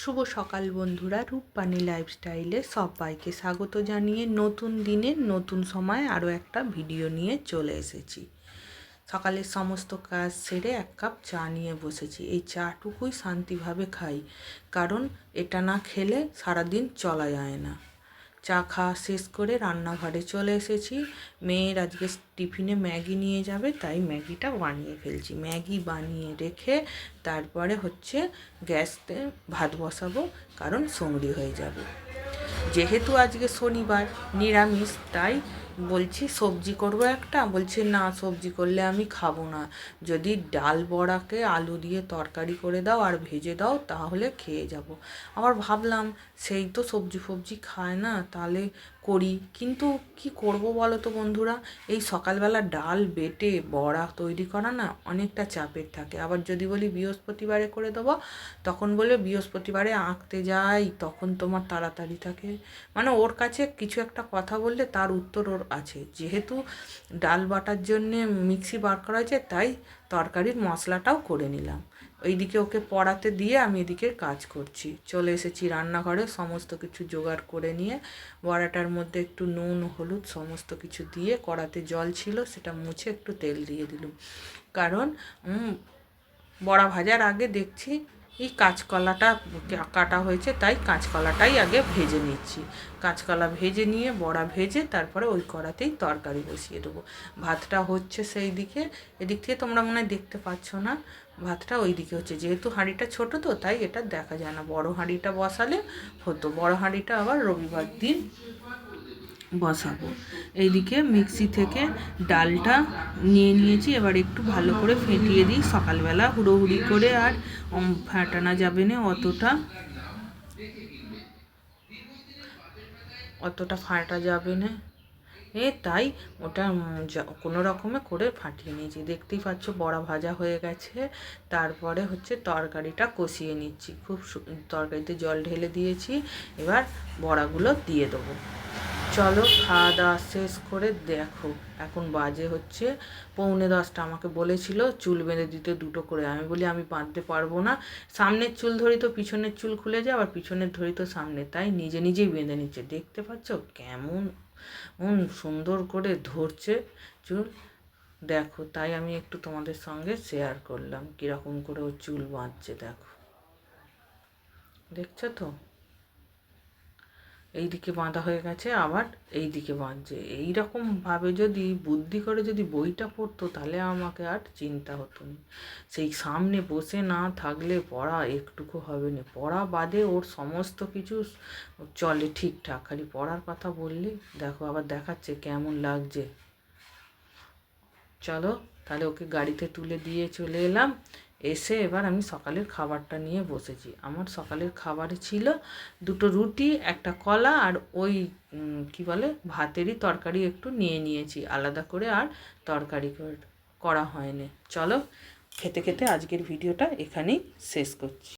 শুভ সকাল বন্ধুরা, রূপবাণী লাইফস্টাইলে সবাইকে স্বাগত জানিয়ে নতুন দিনের নতুন সময় আরও একটা ভিডিও নিয়ে চলে এসেছি। সকালের সমস্ত কাজ সেরে এক কাপ চা নিয়ে বসেছি। এই চাটুকুই শান্তিভাবে খাই, কারণ এটা না খেলে সারাদিন চলা যায় না। চা খাওয়া শেষ করে রান্নাঘরে চলে এসেছি। মেয়ের আজকে টিফিনে ম্যাগি নিয়ে যাবে, তাই ম্যাগিটা বানিয়ে ফেলছি। ম্যাগি বানিয়ে রেখে তারপরে গ্যাসতে ভাত বসাবো, কারণ সঙ্গরি হয়ে যাবে। যেহেতু আজকে শনিবার নিরামিষ, তাই বলছি সবজি করবো একটা। বলছে না, সবজি করলে আমি খাবো না, যদি ডাল বড়াকে আলু দিয়ে তরকারি করে দাও আর ভেজে দাও তাহলে খেয়ে যাব। আবার ভাবলাম সেই তো সবজি ফবজি খায় না, তাহলে করি। কিন্তু কি করব বলো তো বন্ধুরা, এই সকালবেলা ডাল বেটে বড়া তৈরি করা না অনেকটা চাপের থাকে। আবার যদি বলি বৃহস্পতিবারে করে দেবো, তখন বলে বৃহস্পতিবারে আঁকতে যাই, তখন তোমার তাড়াতাড়ি থাকে। মানে ওর কাছে কিছু একটা কথা বললে তার উত্তর ওর আছে। যেহেতু ডাল বাটার জন্যে মিক্সি বার করা হয়েছে, তাই তরকারির মশলাটাও করে নিলাম। ওইদিকে ওকে পড়াতে দিয়ে আমি এদিকে কাজ করছি। চলে এসেছি রান্নাঘরে, সমস্ত কিছু জোগাড় করে নিয়ে বড়াটার মধ্যে একটু নুন হলুদ সমস্ত কিছু দিয়ে, কড়াতে জল ছিল সেটা মুছে একটু তেল দিয়ে দিলাম। কারণ বড়া ভাজার আগে দেখছি এই কাঁচকলাটা কাটা হয়েছে, তাই কাঁচকলাটাই আগে ভেজে নিচ্ছি। কাঁচকলা ভেজে নিয়ে বড়া ভেজে তারপরে ওই কড়াতেই তরকারি বসিয়ে দেবো। ভাতটা হচ্ছে সেই দিকে, এদিক থেকে তোমরা মনে হয় দেখতে পাচ্ছ না, ভাতটা ওই দিকে হচ্ছে। যেহেতু হাঁড়িটা ছোটো তো তাই এটা দেখা যায় না। বড় হাঁড়িটা বসালে হতো, বড় হাঁড়িটা আবার রবিবার দিন বসাবো। এইদিকে মিক্সি থেকে ডালটা নিয়ে নিয়েছি, এবার একটু ভালো করে ফেটিয়ে দিই। সকালবেলা হুড়োহুড়ি করে আর ফাটানো যাবে না, অতটা ফাটা যাবে না, তাই ওটা কোনো রকমে করে ফাটিয়ে নিয়েছি। দেখতেই পাচ্ছ বড়া ভাজা হয়ে গেছে। তারপরে তরকারিটা কষিয়ে নিচ্ছি। তরকারিতে জল ঢেলে দিয়েছি, এবার বড়াগুলো দিয়ে দেবো। চলো খাওয়া দাওয়া শেষ করে দেখো, এখন বাজে 9:45। আমাকে বলেছিল চুল বেঁধে দিতে দুটো করে। আমি বলি আমি বাঁধতে পারবো না, সামনের চুল ধরি তো পিছনের চুল খুলে যায়, আবার পিছনের ধরি তো সামনে, তাই নিজে নিজেই বেঁধে নিচ্ছে। দেখতে পাচ্ছ কেমন সুন্দর করে ধরছে চুল, দেখো। তাই আমি একটু তোমাদের সঙ্গে শেয়ার করলাম কীরকম করে ও চুল বাঁধছে। দেখো, দেখছো তো, এইদিকে বাঁধা হয়ে গেছে, আবার এইদিকে বাঁধছে। এইরকমভাবে যদি বুদ্ধি করে যদি বইটা পড়তো, তাহলে আমাকে আর চিন্তা হতো না। সেই সামনে বসে না থাকলে পড়া একটুকু হবে না। পড়া বাদে ওর সমস্ত কিছু চলে ঠিকঠাক, খালি পড়ার কথা বললে দেখো আবার দেখাচ্ছে কেমন লাগছে। চলো তাহলে ওকে গাড়িতে তুলে দিয়ে চলে এলাম। এসে এবার আমি সকালের খাবারটা নিয়ে বসেছি। আমার সকালের খাবারে ছিল দুটো রুটি, একটা কলা, আর ওই কি বলে ভাতেরই তরকারি একটু নিয়ে নিয়েছি আলাদা করে, আর তরকারি করা হয়নি। চলো খেতে খেতে আজকের ভিডিওটা এখানেই শেষ করছি।